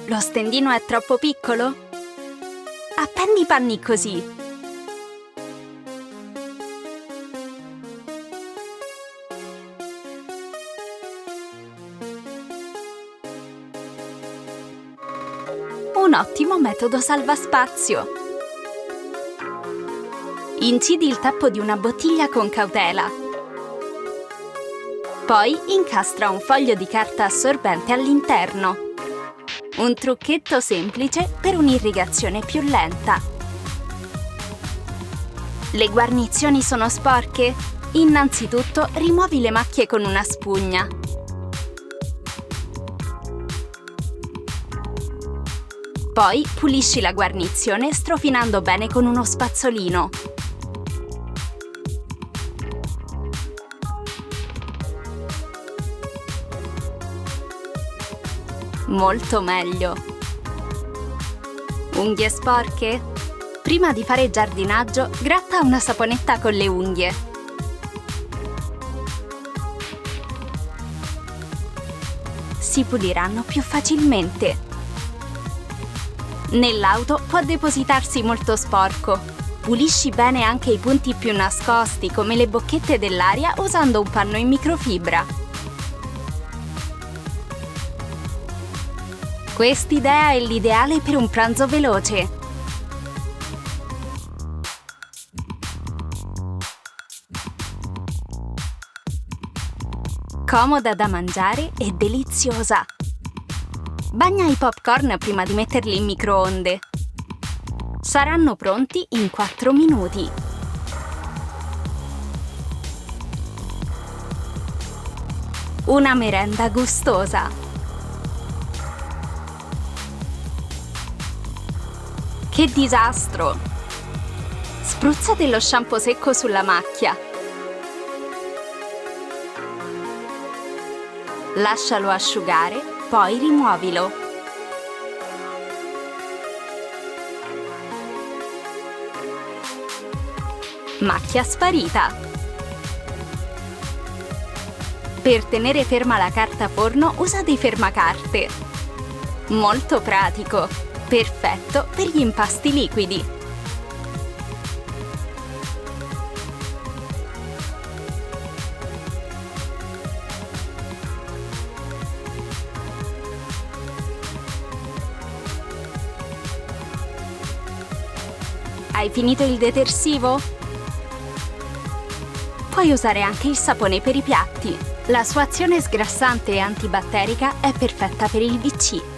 Lo stendino è troppo piccolo? Appendi i panni così. Un ottimo metodo salvaspazio. Incidi il tappo di una bottiglia con cautela. Poi incastra un foglio di carta assorbente all'interno. Un trucchetto semplice per un'irrigazione più lenta. Le guarnizioni sono sporche? Innanzitutto rimuovi le macchie con una spugna. Poi pulisci la guarnizione strofinando bene con uno spazzolino. Molto meglio. Unghie sporche? Prima di fare giardinaggio, gratta una saponetta con le unghie. Si puliranno più facilmente. Nell'auto può depositarsi molto sporco. Pulisci bene anche i punti più nascosti, come le bocchette dell'aria, usando un panno in microfibra. Quest'idea è l'ideale per un pranzo veloce. Comoda da mangiare e deliziosa. Bagna i popcorn prima di metterli in microonde. Saranno pronti in 4 minuti. Una merenda gustosa. Che disastro! Spruzza dello shampoo secco sulla macchia. Lascialo asciugare, poi rimuovilo. Macchia sparita. Per tenere ferma la carta forno usa dei fermacarte. Molto pratico. Perfetto per gli impasti liquidi. Hai finito il detersivo? Puoi usare anche il sapone per i piatti. La sua azione sgrassante e antibatterica è perfetta per il WC.